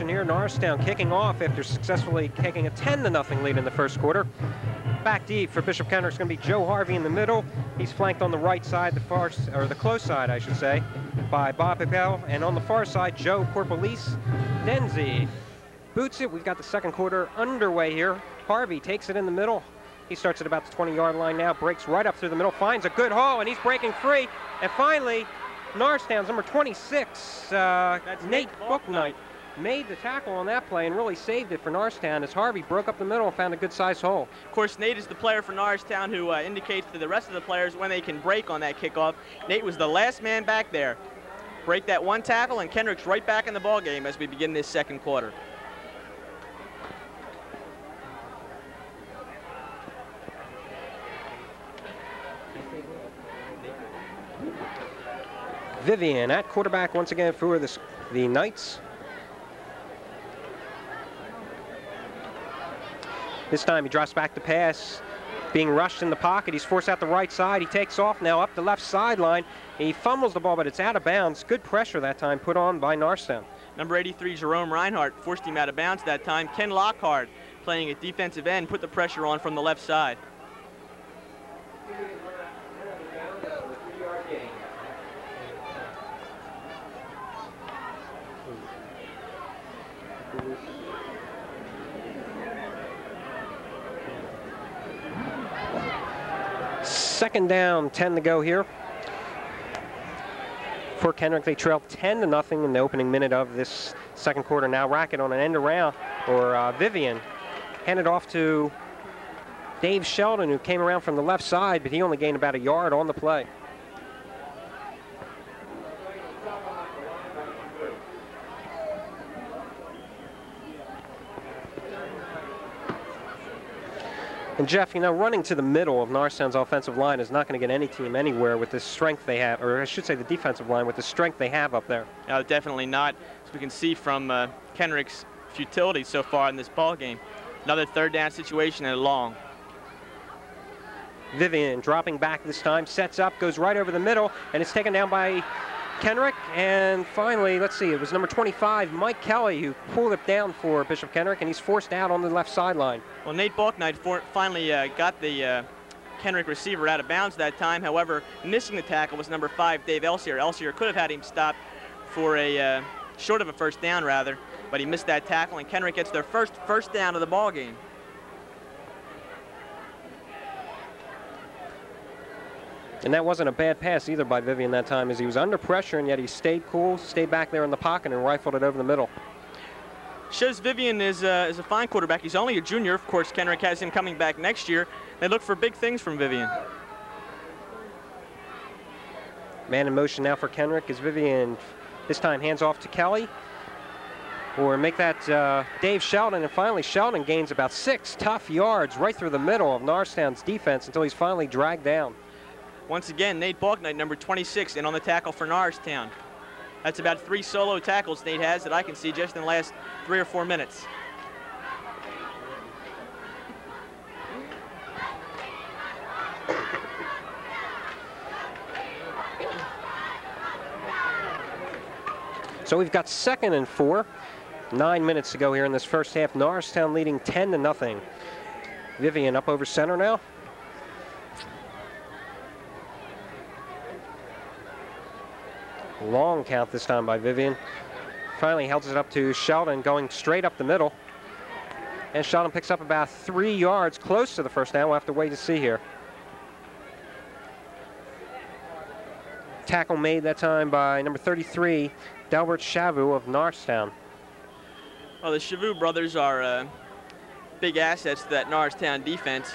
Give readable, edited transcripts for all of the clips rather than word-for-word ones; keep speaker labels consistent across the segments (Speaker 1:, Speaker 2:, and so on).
Speaker 1: action here. Norristown kicking off after successfully taking a 10-0 lead in the first quarter. Back deep for Bishop Kenrick is going to be Joe Harvey in the middle. He's flanked on the right side, the close side, I should say, by Bob Papel, and on the far side, Joe Corpolice Denzi boots it. We've got the second quarter underway here. Harvey takes it in the middle. He starts at about the 20-yard line now, breaks right up through the middle, finds a good hole, and he's breaking free. And finally, Norristown's number 26, Nate Booknight, made the tackle on that play and really saved it for Norristown as Harvey broke up the middle and found a good-sized hole.
Speaker 2: Of course, Nate is the player for Norristown who indicates to the rest of the players when they can break on that kickoff. Nate was the last man back there. Break that one tackle, and Kenrick's right back in the ball game as we begin this second quarter.
Speaker 1: Vivian at quarterback once again for the Knights. This time he drops back to pass, being rushed in the pocket. He's forced out the right side. He takes off now up the left sideline. He fumbles the ball, but it's out of bounds. Good pressure that time put on by Norristown.
Speaker 2: Number 83, Jerome Reinhardt, forced him out of bounds that time. Ken Lockhart, playing at defensive end, put the pressure on from the left side.
Speaker 1: Second down, 10 to go here. For Kenrick, they trailed 10-0 in the opening minute of this second quarter. Now Rackett on an end around, or Vivian, handed off to Dave Sheldon, who came around from the left side, but he only gained about a yard on the play. And Jeff, you know, running to the middle of Norristown's offensive line is not going to get any team anywhere with the strength they have, or I should say the defensive line with the strength they have up there.
Speaker 2: Definitely not, as we can see from Kenrick's futility so far in this ball game. Another third down situation and a long.
Speaker 1: Vivian dropping back this time, sets up, goes right over the middle, and it's taken down by Kenrick. And finally, let's see, it was number 25, Mike Kelly, who pulled it down for Bishop Kenrick, and he's forced out on the left sideline.
Speaker 2: Well, Nate Balknight finally got the Kenrick receiver out of bounds that time. However, missing the tackle was number 5, Dave Elsier. Elsier could have had him stopped for a short of a first down, rather, but he missed that tackle, and Kenrick gets their first down of the ball game.
Speaker 1: And that wasn't a bad pass either by Vivian that time, as he was under pressure, and yet he stayed cool, stayed back there in the pocket, and rifled it over the middle.
Speaker 2: Shows Vivian is a fine quarterback. He's only a junior. Of course, Kenrick has him coming back next year. They look for big things from Vivian.
Speaker 1: Man in motion now for Kenrick as Vivian this time hands off to Kelly. Or make that Dave Sheldon, and finally Sheldon gains about 6 tough yards right through the middle of Norristown's defense until he's finally dragged down.
Speaker 2: Once again, Nate Balknight, number 26, in on the tackle for Norristown. That's about 3 solo tackles Nate has that I can see just in the last 3 or 4 minutes.
Speaker 1: So we've got 2nd and 4. 9 minutes to go here in this first half. Norristown leading 10-0. Vivian up over center now. Long count this time by Vivian. Finally holds it up to Sheldon, going straight up the middle. And Sheldon picks up about 3 yards, close to the first down. We'll have to wait to see here. Tackle made that time by number 33, Delbert Chavu of Norristown.
Speaker 2: Well, the Chavu brothers are big assets to that Norristown defense.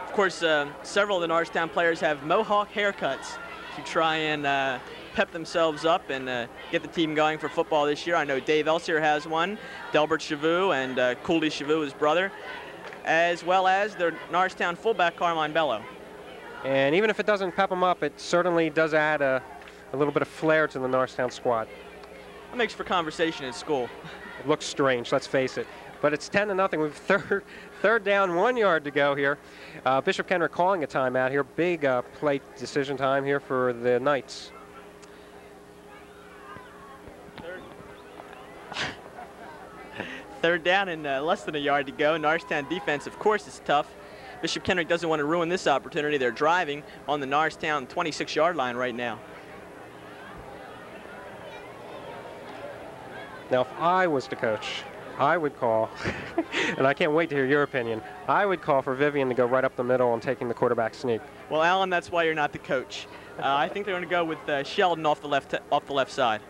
Speaker 2: Of course, several of the Norristown players have mohawk haircuts to try and pep themselves up and get the team going for football this year. I know Dave Elsier has one, Delbert Chavu and Cooley Chavu, his brother, as well as their Norristown fullback, Carmine Bello.
Speaker 1: And even if it doesn't pep them up, it certainly does add a little bit of flair to the Norristown squad.
Speaker 2: It makes for conversation at school.
Speaker 1: It looks strange, let's face it. But it's 10-0. We've third down, 1 yard to go here. Bishop Kenrick calling a timeout here. Big plate decision time here for the Knights.
Speaker 2: Third down and less than a yard to go. Norristown defense, of course, is tough. Bishop Kenrick doesn't want to ruin this opportunity. They're driving on the Norristown 26-yard line right now.
Speaker 1: Now, if I was the coach, I would call, and I can't wait to hear your opinion, I would call for Vivian to go right up the middle and taking the quarterback sneak.
Speaker 2: Well, Alan, that's why you're not the coach. I think they're going to go with Sheldon off the left side.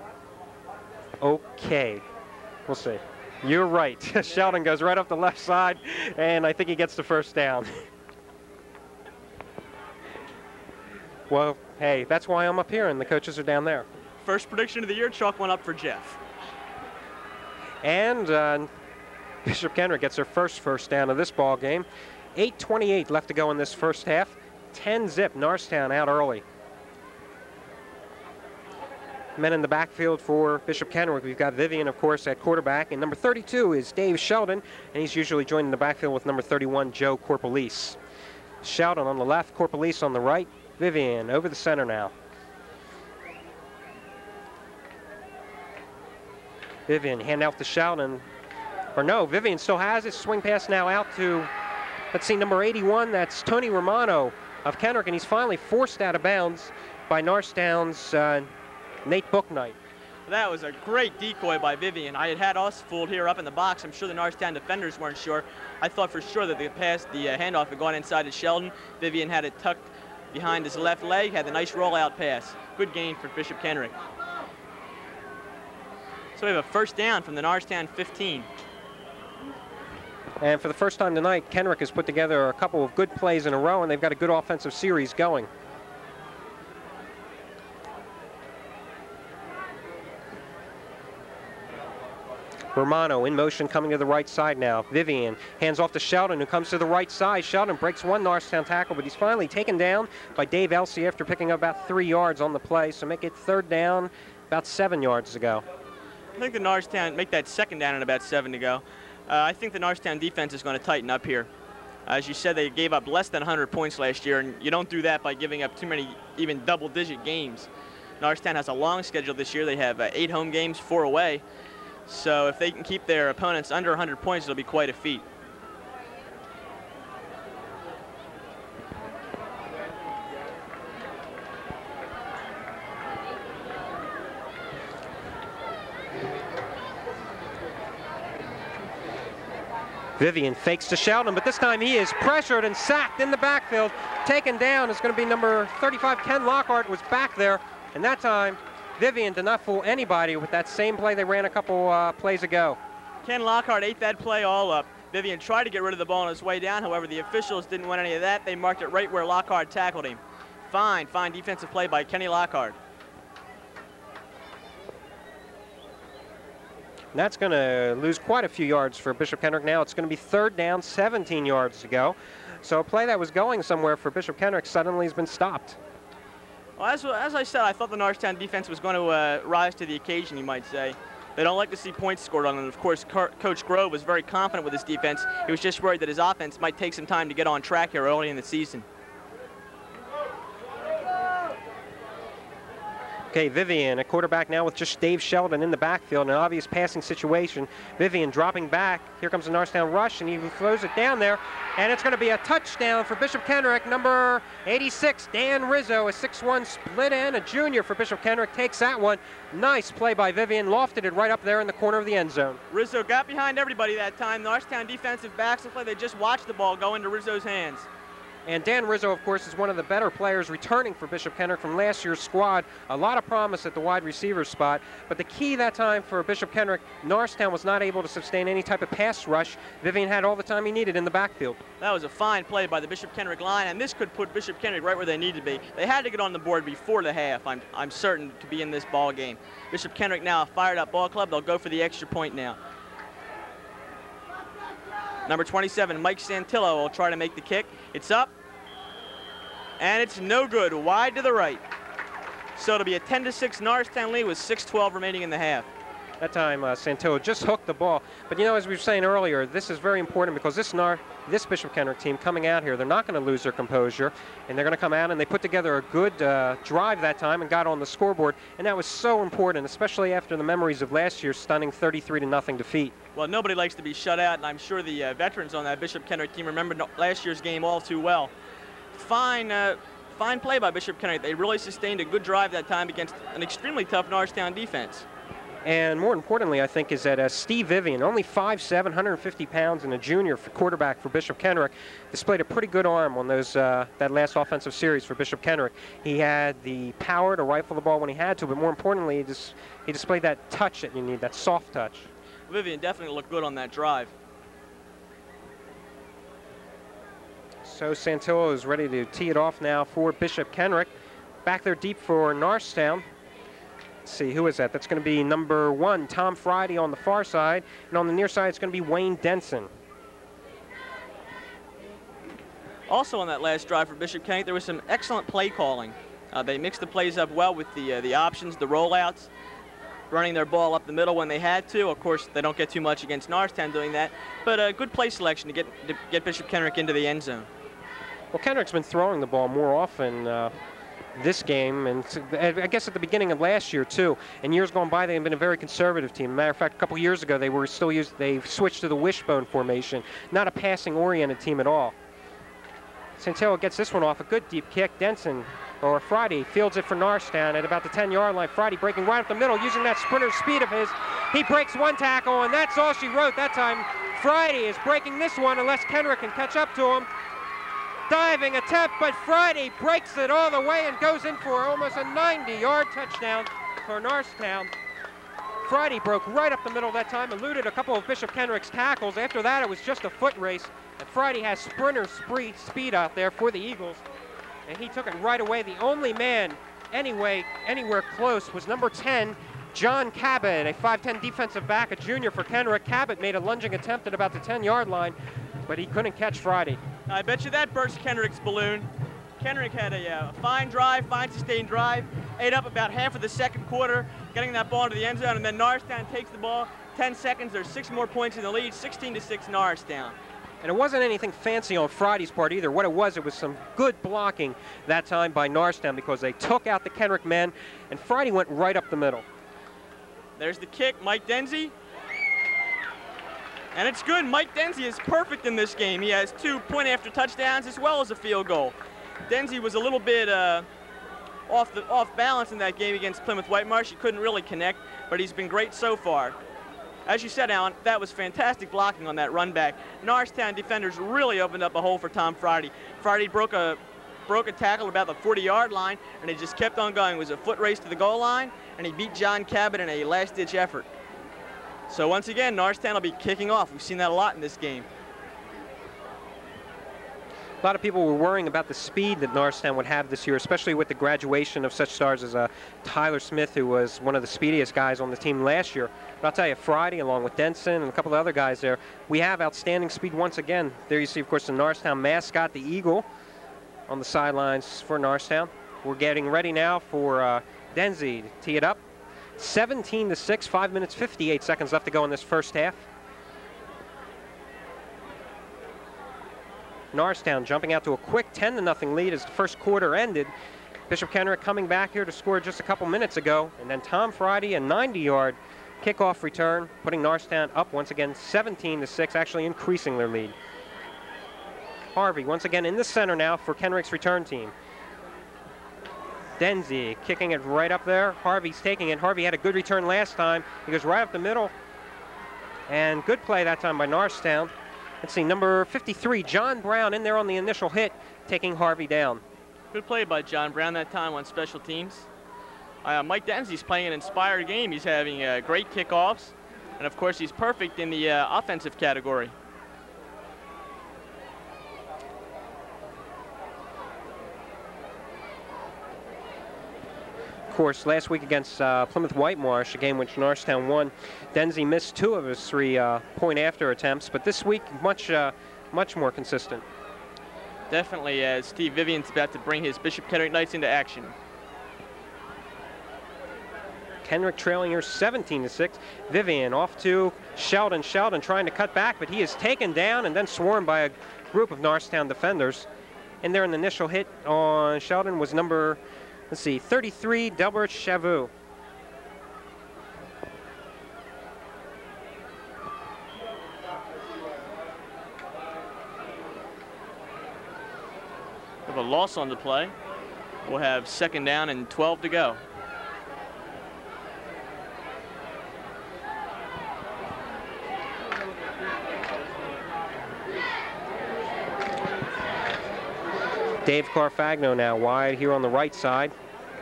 Speaker 1: Okay, we'll see. You're right. Sheldon goes right up the left side, and I think he gets the first down. Well, hey, that's why I'm up here, and the coaches are down there.
Speaker 2: First prediction of the year, chalk one up for Jeff.
Speaker 1: And Bishop Kenrick gets their first down of this ball game. 8:28 left to go in this first half. 10-zip, Norristown out early. Men in the backfield for Bishop Kenrick. We've got Vivian, of course, at quarterback, and number 32 is Dave Sheldon, and he's usually joined in the backfield with number 31, Joe Corpelise. Sheldon on the left, Corpelise on the right. Vivian over the center now. Vivian hand out to Sheldon, or no, Vivian still has it. Swing pass now out to, let's see, number 81. That's Tony Romano of Kenrick, and he's finally forced out of bounds by Norristown's Nate Booknight.
Speaker 2: That was a great decoy by Vivian. I had us fooled here up in the box. I'm sure the Norristown defenders weren't sure. I thought for sure that the handoff had gone inside to Sheldon. Vivian had it tucked behind his left leg, had the nice rollout pass. Good gain for Bishop Kenrick. So we have a first down from the Norristown 15.
Speaker 1: And for the first time tonight, Kenrick has put together a couple of good plays in a row, and they've got a good offensive series going. Romano in motion, coming to the right side now. Vivian hands off to Sheldon, who comes to the right side. Sheldon breaks one Norristown tackle, but he's finally taken down by Dave Elsey after picking up about 3 yards on the play. So make it third down, about 7 yards to go.
Speaker 2: I think the Norristown make that second down and about 7 to go. I think the Norristown defense is going to tighten up here. As you said, they gave up less than 100 points last year, and you don't do that by giving up too many even double-digit games. Norristown has a long schedule this year. They have 8 home games, 4 away. So if they can keep their opponents under 100 points, it'll be quite a feat.
Speaker 1: Vivian fakes to Sheldon, but this time he is pressured and sacked in the backfield. Taken down is going to be number 35, Ken Lockhart, was back there, and that time Vivian did not fool anybody with that same play they ran a couple plays ago.
Speaker 2: Ken Lockhart ate that play all up. Vivian tried to get rid of the ball on his way down. However, the officials didn't want any of that. They marked it right where Lockhart tackled him. Fine defensive play by Kenny Lockhart.
Speaker 1: And that's going to lose quite a few yards for Bishop Kenrick now. It's going to be third down, 17 yards to go. So a play that was going somewhere for Bishop Kenrick suddenly has been stopped.
Speaker 2: Well, as I said, I thought the Norristown defense was going to rise to the occasion, you might say. They don't like to see points scored on them. Of course, Coach Grove was very confident with his defense. He was just worried that his offense might take some time to get on track here early in the season.
Speaker 1: Okay, Vivian, a quarterback now with just Dave Sheldon in the backfield, an obvious passing situation. Vivian dropping back. Here comes the Norristown rush, and he throws it down there. And it's going to be a touchdown for Bishop Kenrick. Number 86, Dan Rizzo, a 6'1 split end, a junior for Bishop Kenrick, takes that one. Nice play by Vivian, lofted it right up there in the corner of the end zone.
Speaker 2: Rizzo got behind everybody that time. Norristown defensive backs look like they just watched the ball go into Rizzo's hands.
Speaker 1: And Dan Rizzo, of course, is one of the better players returning for Bishop Kenrick from last year's squad. A lot of promise at the wide receiver spot. But the key that time for Bishop Kenrick, Norristown was not able to sustain any type of pass rush. Vivian had all the time he needed in the backfield.
Speaker 2: That was a fine play by the Bishop Kenrick line, and this could put Bishop Kenrick right where they need to be. They had to get on the board before the half, I'm certain, to be in this ball game. Bishop Kenrick now a fired up ball club. They'll go for the extra point now. Number 27, Mike Santillo, will try to make the kick. It's up. And it's no good, wide to the right. So it'll be a 10-6 Norristown lead with 6:12 remaining in the half.
Speaker 1: That time Santillo just hooked the ball. But you know, as we were saying earlier, this is very important because this Bishop Kenrick team coming out here, they're not going to lose their composure, and they're going to come out and they put together a good drive that time and got on the scoreboard, and that was so important, especially after the memories of last year's stunning 33-0 defeat.
Speaker 2: Well, nobody likes to be shut out, and I'm sure the veterans on that Bishop Kenrick team remember last year's game all too well. Fine play by Bishop Kenrick. They really sustained a good drive that time against an extremely tough Norristown defense.
Speaker 1: And more importantly, I think, is that Steve Vivian, only 5'7", 150 pounds, and a junior quarterback for Bishop Kenrick, displayed a pretty good arm on those that last offensive series for Bishop Kenrick. He had the power to rifle the ball when he had to, but more importantly, he displayed that touch that you need, that soft touch.
Speaker 2: Vivian definitely looked good on that drive.
Speaker 1: So Santillo is ready to tee it off now for Bishop Kenrick. Back there deep for Norristown. Let's see, who is that? That's going to be number 1, Tom Friday on the far side. And on the near side, it's going to be Wayne Denson.
Speaker 2: Also on that last drive for Bishop Kenrick, there was some excellent play calling. They mixed the plays up well with the options, the rollouts, running their ball up the middle when they had to. Of course, they don't get too much against Norristown doing that, but a good play selection to get Bishop Kenrick into the end zone.
Speaker 1: Well, Kenrick's been throwing the ball more often this game, and I guess at the beginning of last year too. In years gone by, they've been a very conservative team. Matter of fact, a couple years ago, they switched to the wishbone formation, not a passing-oriented team at all. Santillo gets this one off, a good deep kick. Denson, or Friday, fields it for Norristown at about the 10-yard line. Friday breaking right up the middle, using that sprinter speed of his. He breaks one tackle, and that's all she wrote that time. Friday is breaking this one unless Kenrick can catch up to him. Diving attempt, but Friday breaks it all the way and goes in for almost a 90-yard touchdown for Norristown. Friday broke right up the middle that time, eluded a couple of Bishop Kenrick's tackles. After that, it was just a foot race, and Friday has sprinter speed out there for the Eagles, and he took it right away. The only man anywhere close was number 10, John Cabot, a 5'10" defensive back, a junior for Kenrick. Cabot made a lunging attempt at about the 10-yard line, but he couldn't catch Friday.
Speaker 2: I bet you that burst Kenrick's balloon. Kenrick had a fine drive, fine sustained drive, ate up about half of the second quarter, getting that ball into the end zone, and then Norristown takes the ball. 10 seconds, there's 6 more points in the lead, 16-6 Norristown.
Speaker 1: And it wasn't anything fancy on Friday's part either. What it was some good blocking that time by Norristown because they took out the Kenrick men, and Friday went right up the middle.
Speaker 2: There's the kick, Mike Denzi. And it's good. Mike Denzi is perfect in this game. He has 2 point-after touchdowns as well as a field goal. Denzi was a little bit off balance in that game against Plymouth Whitemarsh. He couldn't really connect, but he's been great so far. As you said, Alan, that was fantastic blocking on that run back. Norristown defenders really opened up a hole for Tom Friday. Friday broke a tackle about the 40-yard line, and he just kept on going. It was a foot race to the goal line, and he beat John Cabot in a last-ditch effort. So once again, Norristown will be kicking off. We've seen that a lot in this game.
Speaker 1: A lot of people were worrying about the speed that Norristown would have this year, especially with the graduation of such stars as Tyler Smith, who was one of the speediest guys on the team last year. But I'll tell you, Friday, along with Denson and a couple of other guys there, we have outstanding speed once again. There you see, of course, the Norristown mascot, the Eagle, on the sidelines for Norristown. We're getting ready now for Denzi to tee it up. 17-6, 5 minutes, 58 seconds left to go in this first half. Norristown jumping out to a quick 10-0 lead as the first quarter ended. Bishop Kenrick coming back here to score just a couple minutes ago, and then Tom Friday, a 90-yard kickoff return, putting Norristown up once again 17-6, actually increasing their lead. Harvey once again in the center now for Kenrick's return team. Denzi kicking it right up there. Harvey's taking it. Harvey had a good return last time. He goes right up the middle. And good play that time by Norristown. Let's see, number 53, John Brown, in there on the initial hit, taking Harvey down.
Speaker 2: Good play by John Brown that time on special teams. Mike Denzi's playing an inspired game. He's having great kickoffs. And, of course, he's perfect in the offensive category.
Speaker 1: Of course, last week against Plymouth Whitemarsh, a game which Norristown won, Denzi missed 2 of his 3 point-after attempts, but this week much more consistent.
Speaker 2: Definitely, as Steve Vivian's about to bring his Bishop Kenrick Knights into action.
Speaker 1: Kenrick trailing here 17-6. Vivian off to Sheldon. Sheldon trying to cut back, but he is taken down and then swarmed by a group of Norristown defenders. And there, an initial hit on Sheldon was number, let's see, 33, Delbert Chavou.
Speaker 2: With a loss on the play, we'll have 2nd down and 12 to go.
Speaker 1: Dave Carfagno now wide here on the right side.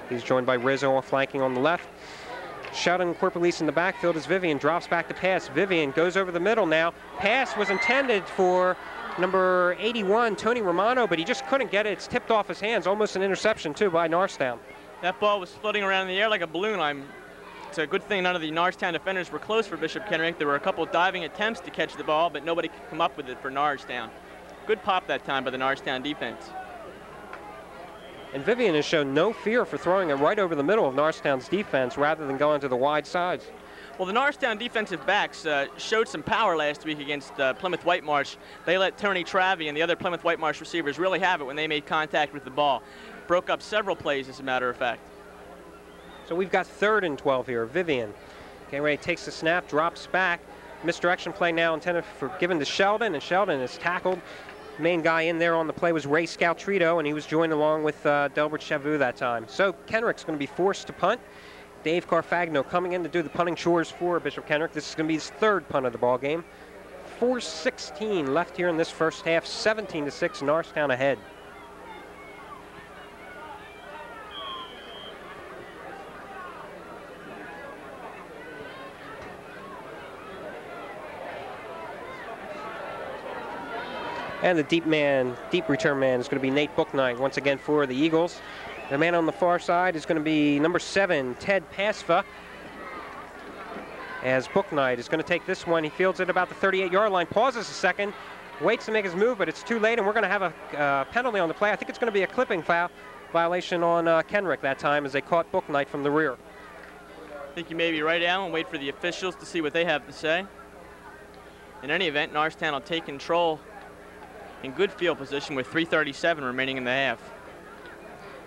Speaker 1: He's joined by Rizzo flanking on the left. Sheldon and Corpelise in the backfield as Vivian drops back to pass. Vivian goes over the middle now. Pass was intended for number 81, Tony Romano, but he just couldn't get it. It's tipped off his hands. Almost an interception, too, by Norristown.
Speaker 2: That ball was floating around in the air like a balloon. It's a good thing none of the Norristown defenders were close for Bishop Kenrick. There were a couple diving attempts to catch the ball, but nobody could come up with it for Norristown. Good pop that time by the Norristown defense.
Speaker 1: And Vivian has shown no fear for throwing it right over the middle of Norristown's defense rather than going to the wide sides.
Speaker 2: Well, the Norristown defensive backs showed some power last week against Plymouth Whitemarsh. They let Tony Travie and the other Plymouth Whitemarsh receivers really have it when they made contact with the ball. Broke up several plays, as a matter of fact.
Speaker 1: So we've got 3rd and 12 here. Vivian getting ready, takes the snap, drops back. Misdirection play now intended for given to Sheldon, and Sheldon is tackled. Main guy in there on the play was Ray Scaltrito, and he was joined along with Delbert Chavou that time. So Kenrick's going to be forced to punt. Dave Carfagno coming in to do the punting chores for Bishop Kenrick. This is going to be his 3rd punt of the ball game. 4:16 left here in this first half. 17-6, Norristown ahead. And the deep return man is going to be Nate Booknight once again for the Eagles. The man on the far side is going to be number 7, Ted Pasva. As Booknight is going to take this one. He fields it about the 38-yard line, pauses a second, waits to make his move, but it's too late, and we're going to have a penalty on the play. I think it's going to be a clipping foul violation on Kenrick that time as they caught Booknight from the rear.
Speaker 2: I think you may be right, Alan. Wait for the officials to see what they have to say. In any event, Norristown will take control in good field position with 3:37 remaining in the half.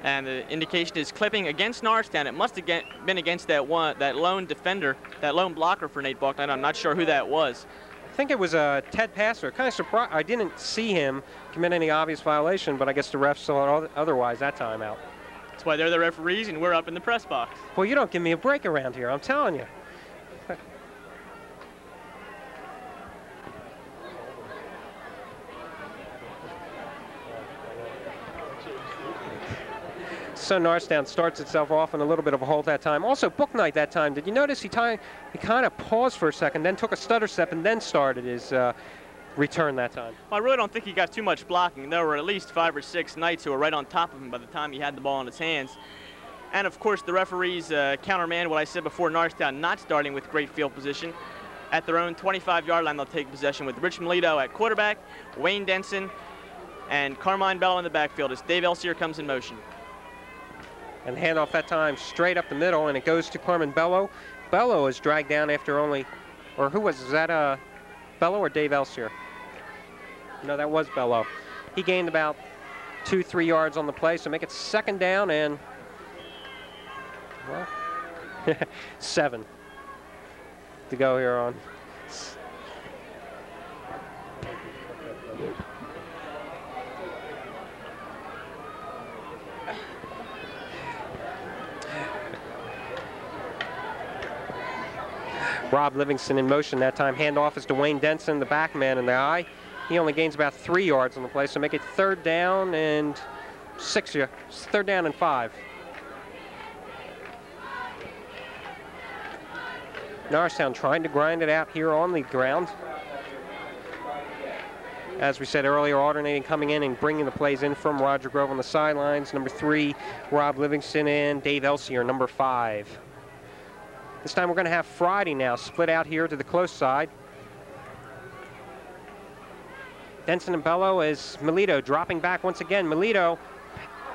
Speaker 2: And the indication is clipping against Norristown. It must have been against that lone defender, that lone blocker for Nate Booknight. I'm not sure who that was.
Speaker 1: I think it was Ted Passer. Kind of surprised. I didn't see him commit any obvious violation, but I guess the refs saw it otherwise that time out.
Speaker 2: That's why they're the referees and we're up in the press box.
Speaker 1: Well, you don't give me a break around here, I'm telling you. So Norristown starts itself off in a little bit of a hold that time. Also, Booknight that time, did you notice he kind of paused for a second, then took a stutter step, and then started his return that time?
Speaker 2: Well, I really don't think he got too much blocking. There were at least 5 or 6 Knights who were right on top of him by the time he had the ball in his hands. And, of course, the referees countermand what I said before, Norristown not starting with great field position. At their own 25-yard line, they'll take possession with Rich Melito at quarterback, Wayne Denson, and Carmine Bello in the backfield as Dave Elsier comes in motion.
Speaker 1: And handoff that time straight up the middle, and it goes to Carmen Bello. Bello is dragged down after only, or who was that Bello or Dave Elsier? No, that was Bello. He gained about 2-3 yards on the play, so make it 2nd down and, well, 7 to go here on. Rob Livingston in motion that time. Handoff is to Wayne Denson, the back man in the eye. He only gains about 3 yards on the play, so make it 3rd down and 6. 3rd down and 5. Norristown trying to grind it out here on the ground. As we said earlier, alternating coming in and bringing the plays in from Roger Grove on the sidelines. Number 3, Rob Livingston, and Dave Elsier, number 5. This time we're going to have Friday now split out here to the close side. Denson and Bello as Melito dropping back once again. Melito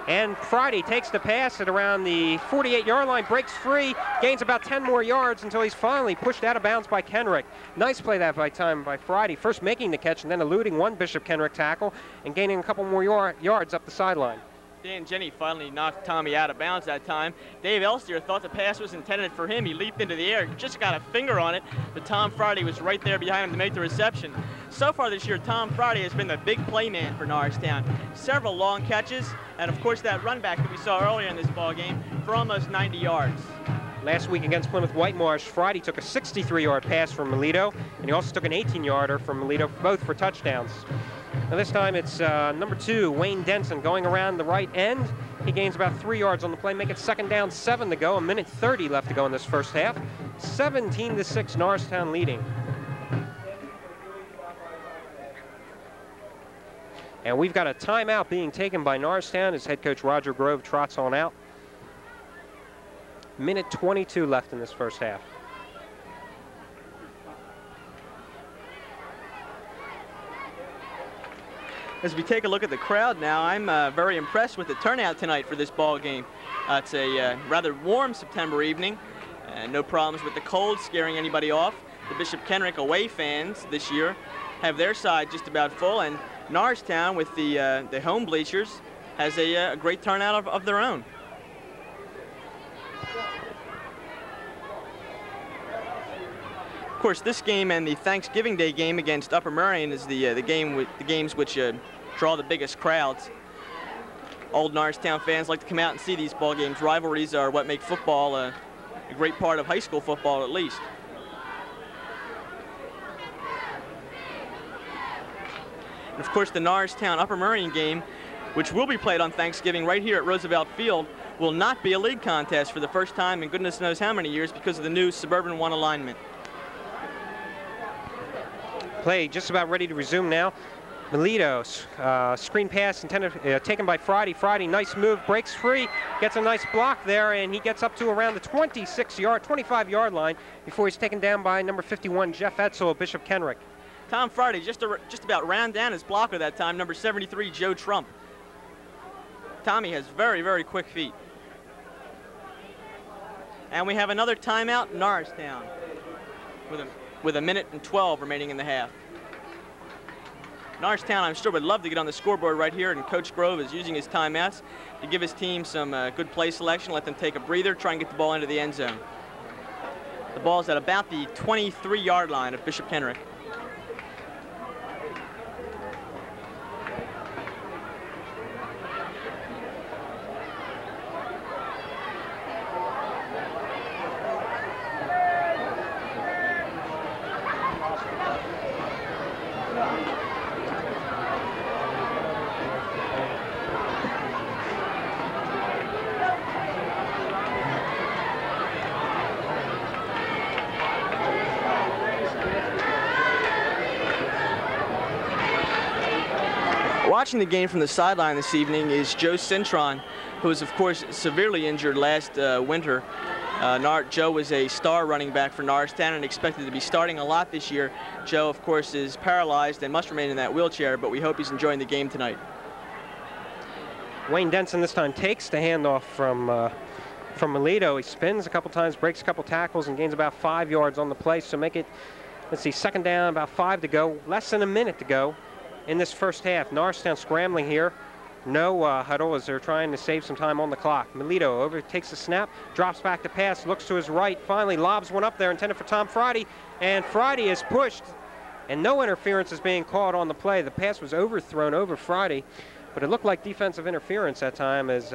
Speaker 1: And Friday takes the pass at around the 48-yard line, breaks free, gains about 10 more yards until he's finally pushed out of bounds by Kenrick. Nice play that by Friday, first making the catch and then eluding one Bishop Kenrick tackle and gaining a couple more yards up the sideline.
Speaker 2: Dan Jenny finally knocked Tommy out of bounds that time. Dave Elstier thought the pass was intended for him. He leaped into the air, just got a finger on it, but Tom Friday was right there behind him to make the reception. So far this year, Tom Friday has been the big play man for Norristown. Several long catches, and of course that run back that we saw earlier in this ball game for almost 90 yards.
Speaker 1: Last week against Plymouth Whitemarsh, Friday took a 63-yard pass from Melito, and he also took an 18-yarder from Melito, both for touchdowns. Now this time it's number 2, Wayne Denson, going around the right end. He gains about 3 yards on the play, make it 2nd down, 7 to go, 1:30 left to go in this first half. 17-6, Norristown leading. And we've got a timeout being taken by Norristown as head coach Roger Grove trots on out. 1:22 left in this first half.
Speaker 2: As we take a look at the crowd now, I'm very impressed with the turnout tonight for this ball game. It's a rather warm September evening, no problems with the cold scaring anybody off. The Bishop Kenrick away fans this year have their side just about full, and Norristown with the home bleachers has a great turnout of their own. Of course, this game and the Thanksgiving Day game against Upper Merion is the games which draw the biggest crowds. Old Norristown fans like to come out and see these ball games. Rivalries are what make football a great part of high school football, at least. And of course, the Norristown Upper Merion game, which will be played on Thanksgiving right here at Roosevelt Field, will not be a league contest for the first time in goodness knows how many years because of the new Suburban 1 alignment.
Speaker 1: Play just about ready to resume now. Melito, screen pass intended, taken by Friday. Friday, nice move, breaks free, gets a nice block there, and he gets up to around the 25-yard line before he's taken down by number 51, Jeff Etzel of Bishop Kenrick.
Speaker 2: Tom Friday just about ran down his blocker that time, number 73, Joe Trump. Tommy has very, very quick feet. And we have another timeout, Norristown, with 1:12 remaining in the half. Norristown, I'm sure, would love to get on the scoreboard right here, and Coach Grove is using his timeouts to give his team some good play selection, let them take a breather, try and get the ball into the end zone. The ball's at about the 23-yard line of Bishop Kenrick. Watching the game from the sideline this evening is Joe Cintron, who was, of course, severely injured last winter. Joe was a star running back for Norristown and expected to be starting a lot this year. Joe, of course, is paralyzed and must remain in that wheelchair, but we hope he's enjoying the game tonight.
Speaker 1: Wayne Denson this time takes the handoff from Melito. He spins a couple times, breaks a couple tackles, and gains about 5 yards on the play. So make it, let's see, 2nd down, about 5 to go, less than a minute to go in this first half. Norristown scrambling here. No huddle as they're trying to save some time on the clock. Melito takes the snap, drops back to pass, looks to his right, finally lobs one up there intended for Tom Friday, and Friday is pushed, and no interference is being called on the play. The pass was overthrown over Friday, but it looked like defensive interference that time as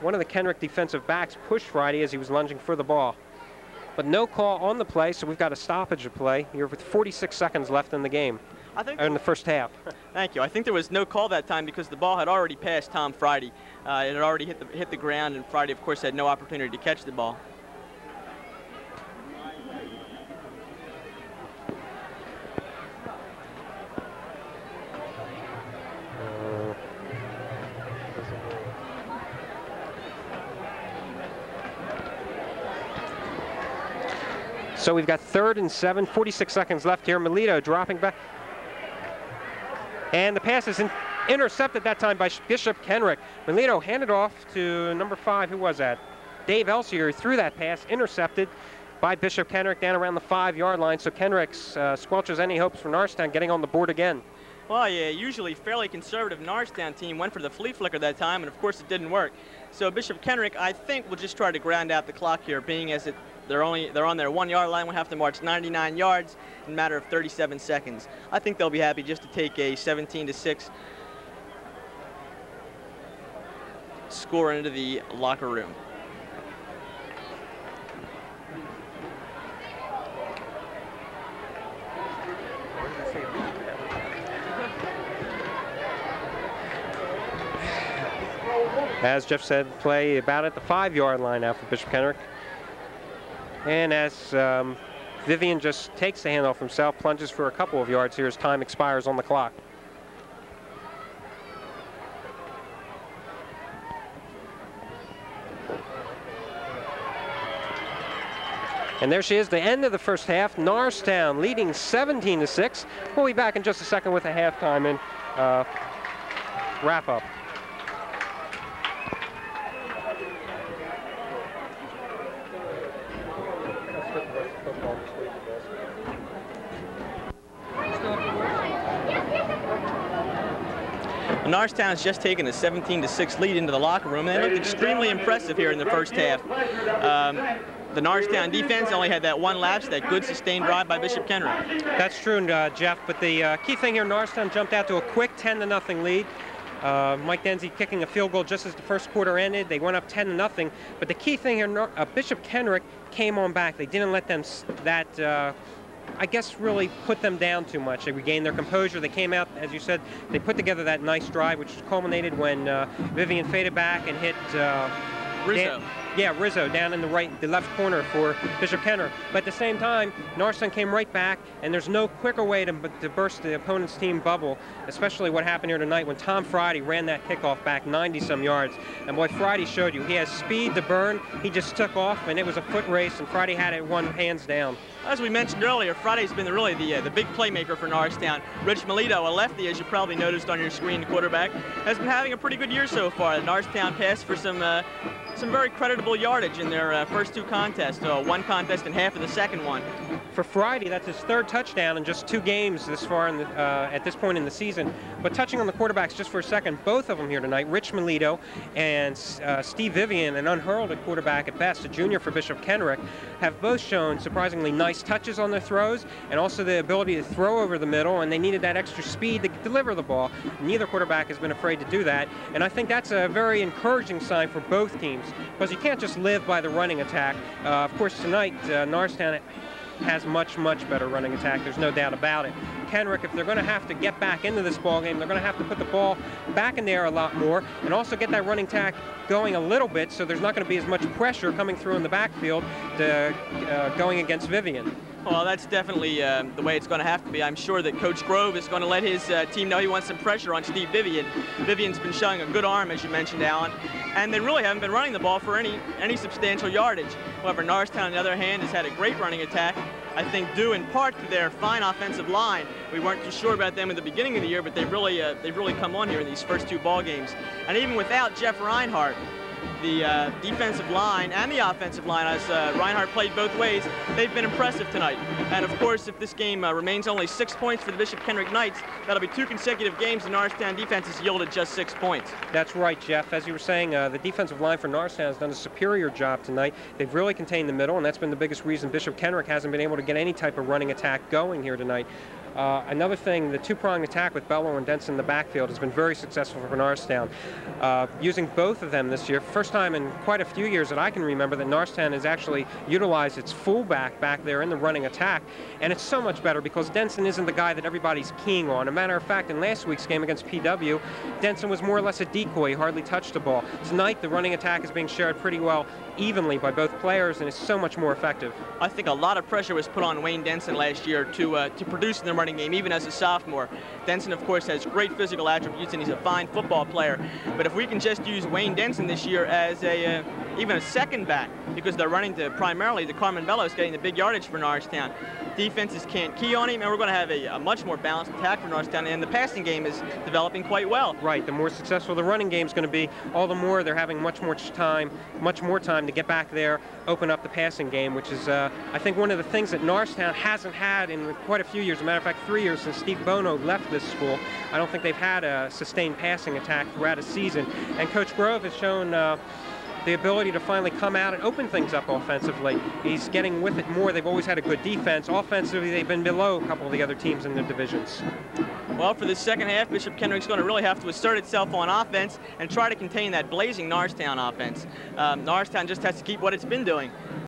Speaker 1: one of the Kenrick defensive backs pushed Friday as he was lunging for the ball. But no call on the play, so we've got a stoppage of play here with 46 seconds left in the game. In the first half.
Speaker 2: Thank you. I think there was no call that time because the ball had already passed Tom Friday. It had already hit the ground, and Friday, of course, had no opportunity to catch the ball.
Speaker 1: So we've got 3rd and 7, 46 seconds left here. Melito dropping back. And the pass is Intercepted that time by Bishop Kenrick. Melito handed off to number 5. Who was that? Dave Elsier threw that pass, intercepted by Bishop Kenrick down around the 5-yard line. So Kenrick squelches any hopes for Norristown getting on the board again.
Speaker 2: Well, yeah, usually fairly conservative Norristown team went for the flea flicker that time, and of course it didn't work. So Bishop Kenrick, I think, will just try to ground out the clock here, being as they're on their 1-yard line. We'll have to march 99 yards in a matter of 37 seconds. I think they'll be happy just to take a 17-6 score into the locker room.
Speaker 1: As Jeff said, play about at the 5-yard line now for Bishop Kenrick. And as Vivian just takes the handoff himself, plunges for a couple of yards here as time expires on the clock. And there she is, the end of the first half. Norristown leading 17-6. We'll be back in just a second with a halftime and wrap up.
Speaker 2: Norristown has just taken a 17-6 lead into the locker room, and they looked extremely impressive here in the first half. The Norristown defense only had that one lapse, that good sustained drive by Bishop Kenrick.
Speaker 1: That's true, Jeff, but the key thing here, Norristown jumped out to a quick 10-0 lead. Mike Denzi kicking a field goal just as the first quarter ended. They went up 10-0, but the key thing here, Bishop Kenrick came on back. They didn't let them I guess really put them down too much. They regained their composure. They came out, as you said, they put together that nice drive, which culminated when Vivian faded back and hit
Speaker 2: Rizzo.
Speaker 1: Rizzo down in the left corner for Bishop Kenrick. But at the same time, Norristown came right back, and there's no quicker way to burst the opponent's team bubble, especially what happened here tonight when Tom Friday ran that kickoff back 90-some yards. And boy, Friday showed you. He has speed to burn. He just took off, and it was a foot race, and Friday had it won hands down.
Speaker 2: As we mentioned earlier, Friday's been really the big playmaker for Norristown. Rich Melito, a lefty, as you probably noticed on your screen, the quarterback, has been having a pretty good year so far. Norristown passed for some very creditable yardage in their first 2 contests. One contest and half of the second one.
Speaker 1: For Friday, that's his 3rd touchdown in just 2 games this far at this point in the season. But touching on the quarterbacks just for a second, both of them here tonight, Rich Melito and Steve Vivian, an unheralded quarterback at best, a junior for Bishop Kenrick, have both shown surprisingly nice touches on their throws and also the ability to throw over the middle, and they needed that extra speed to deliver the ball. Neither quarterback has been afraid to do that, and I think that's a very encouraging sign for both teams, because you can't just live by the running attack. Of course, tonight, Norristown has much better running attack. There's no doubt about it. Kenrick, if they're going to have to get back into this ball game, they're going to have to put the ball back in the air a lot more and also get that running attack going a little bit, so there's not going to be as much pressure coming through in the backfield going against Vivian.
Speaker 2: Well, that's definitely the way it's going to have to be. I'm sure that Coach Grove is going to let his team know he wants some pressure on Steve Vivian. Vivian's been showing a good arm, as you mentioned, Alan, and they really haven't been running the ball for any substantial yardage. However, Norristown, on the other hand, has had a great running attack, I think due in part to their fine offensive line. We weren't too sure about them at the beginning of the year, but they've really come on here in these first 2 ball games. And even without Jeff Reinhardt, the defensive line and the offensive line, as Reinhardt played both ways, they've been impressive tonight. And of course, if this game remains only 6 points for the Bishop Kenrick Knights, that'll be 2 consecutive games the Norristown defense has yielded just 6 points.
Speaker 1: That's right, Jeff. As you were saying, the defensive line for Norristown has done a superior job tonight. They've really contained the middle, and that's been the biggest reason Bishop Kenrick hasn't been able to get any type of running attack going here tonight. Another thing, the 2-pronged attack with Bello and Denson in the backfield has been very successful for Norristown. Using both of them this year, first time in quite a few years that I can remember that Norristown has actually utilized its fullback back there in the running attack, and it's so much better because Denson isn't the guy that everybody's keying on. As a matter of fact, in last week's game against PW, Denson was more or less a decoy, hardly touched the ball. Tonight, the running attack is being shared pretty well evenly by both players, and it's so much more effective.
Speaker 2: I think a lot of pressure was put on Wayne Denson last year to produce in the running game, even as a sophomore. Denson, of course, has great physical attributes, and he's a fine football player. But if we can just use Wayne Denson this year as even a second back, because they're running to primarily to Carmen Velos, getting the big yardage for Norristown. Defenses can't key on him, and we're going to have a much more balanced attack for Norristown, and the passing game is developing quite well.
Speaker 1: Right, the more successful the running game is going to be, all the more they're having much more time to get back there, open up the passing game, which is, I think, one of the things that Norristown hasn't had in quite a few years. As a matter of fact, 3 years since Steve Bono left this school. I don't think they've had a sustained passing attack throughout a season. And Coach Grove has shown the ability to finally come out and open things up offensively. He's getting with it more. They've always had a good defense. Offensively, they've been below a couple of the other teams in the divisions.
Speaker 2: Well, for the second half, Bishop Kenrick's going to really have to assert itself on offense and try to contain that blazing Norristown offense. Norristown just has to keep what it's been doing.